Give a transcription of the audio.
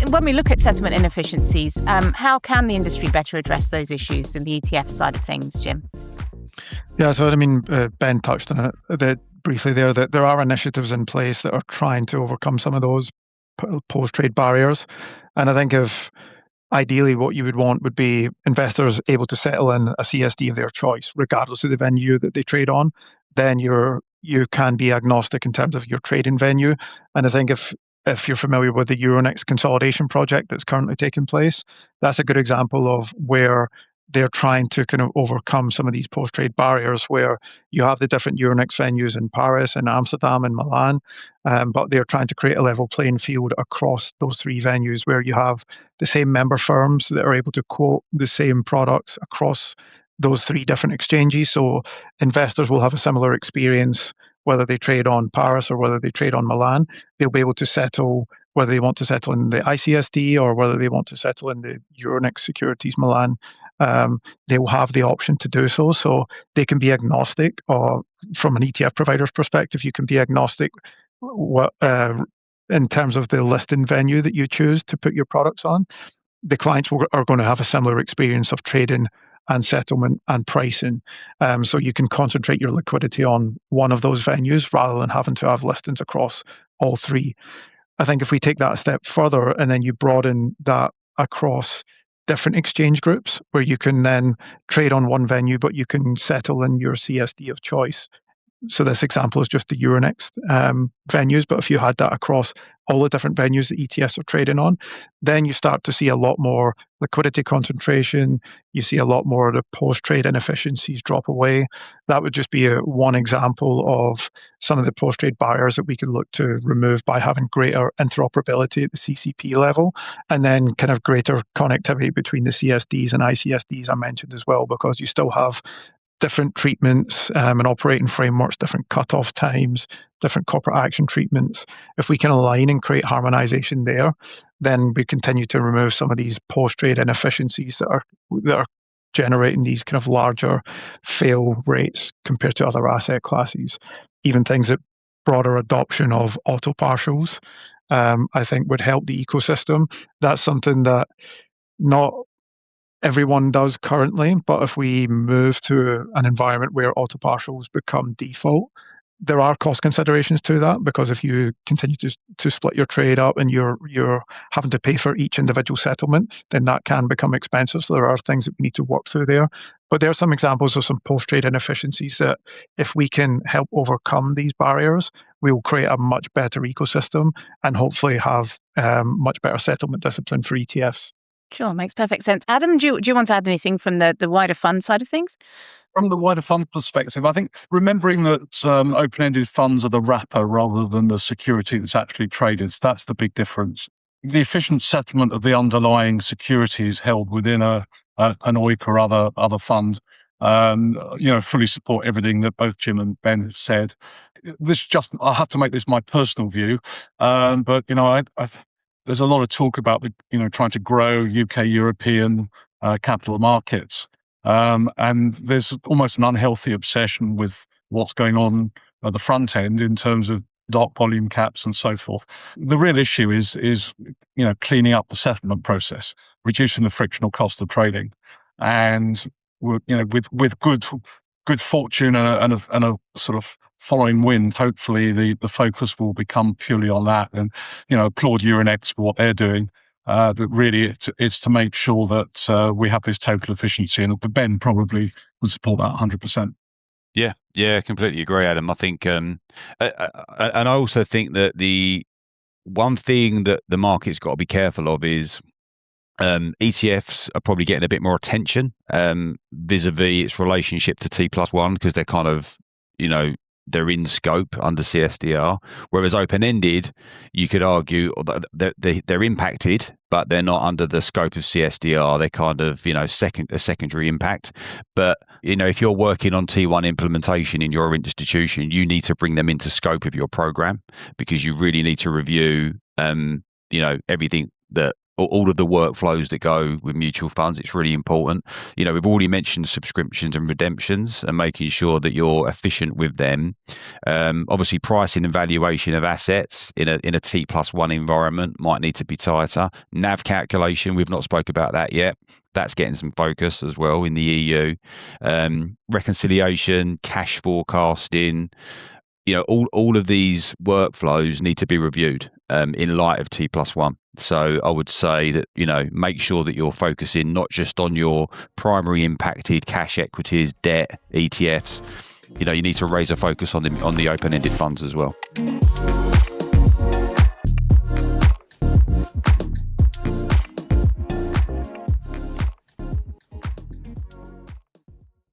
when we look at settlement inefficiencies, how can the industry better address those issues in the ETF side of things, Jim? Yeah, so Ben touched on it a bit briefly there, that there are initiatives in place that are trying to overcome some of those post-trade barriers. And I think if ideally what you would want would be investors able to settle in a CSD of their choice, regardless of the venue that they trade on, then you can be agnostic in terms of your trading venue. And I think if you're familiar with the Euronext consolidation project that's currently taking place, that's a good example of where they're trying to kind of overcome some of these post-trade barriers, where you have the different Euronext venues in Paris and Amsterdam and Milan, but they're trying to create a level playing field across those three venues where you have the same member firms that are able to quote the same products across those three different exchanges. So investors will have a similar experience whether they trade on Paris or whether they trade on Milan. They'll be able to settle whether they want to settle in the ICSD or whether they want to settle in the Euronext Securities Milan. They will have the option to do so. So they can be agnostic, or from an ETF provider's perspective, you can be agnostic in terms of the listing venue that you choose to put your products on. The clients are going to have a similar experience of trading and settlement and pricing. So you can concentrate your liquidity on one of those venues rather than having to have listings across all three. I think if we take that a step further and then you broaden that across different exchange groups where you can then trade on one venue, but you can settle in your CSD of choice. So this example is just the Euronext venues, but if you had that across all the different venues that ETFs are trading on, then you start to see a lot more liquidity concentration. You see a lot more of the post-trade inefficiencies drop away. That would just be one example of some of the post-trade barriers that we could look to remove by having greater interoperability at the CCP level, and then kind of greater connectivity between the CSDs and ICSDs I mentioned as well, because you still have different treatments and operating frameworks, different cutoff times, different corporate action treatments. If we can align and create harmonization there, then we continue to remove some of these post-trade inefficiencies that are generating these kind of larger fail rates compared to other asset classes. Even things that broader adoption of auto partials, I think would help the ecosystem. That's something that not everyone does currently, but if we move to an environment where auto partials become default, there are cost considerations to that, because if you continue to split your trade up and you're having to pay for each individual settlement, then that can become expensive. So there are things that we need to work through there. But there are some examples of some post-trade inefficiencies that if we can help overcome these barriers, we will create a much better ecosystem and hopefully have much better settlement discipline for ETFs. Sure, makes perfect sense. Adam, do you want to add anything from the wider fund side of things? From the wider fund perspective, I think remembering that open-ended funds are the wrapper rather than the security that's actually traded, that's the big difference. The efficient settlement of the underlying securities held within an OEIC or other fund, fully support everything that both Jim and Ben have said. I have to make this my personal view, but there's a lot of talk about trying to grow UK European capital markets, and there's almost an unhealthy obsession with what's going on at the front end in terms of dark volume caps and so forth. The real issue is cleaning up the settlement process, reducing the frictional cost of trading, and with good fortune and a sort of following wind, hopefully the focus will become purely on that. And applaud Euronext for what they're doing. But really, it's to make sure that we have this total efficiency, and Ben probably would support that 100%. Yeah, completely agree, Adam. I think, and I also think that the one thing that the market's got to be careful of is ETFs are probably getting a bit more attention vis-a-vis its relationship to T+1, because they're kind of, they're in scope under CSDR. Whereas open-ended, you could argue that they're impacted, but they're not under the scope of CSDR. They're kind of, a secondary impact. But, if you're working on T1 implementation in your institution, you need to bring them into scope of your program, because you really need to review, everything that all of the workflows that go with mutual funds. It's really important. We've already mentioned subscriptions and redemptions and making sure that you're efficient with them. Obviously, pricing and valuation of assets in a T+1 environment might need to be tighter. NAV calculation, we've not spoke about that yet. That's getting some focus as well in the EU. Reconciliation, cash forecasting, all of these workflows need to be reviewed in light of T+1. So I would say that, make sure that you're focusing not just on your primary impacted cash equities, debt, ETFs. You need to raise a focus on the open-ended funds as well.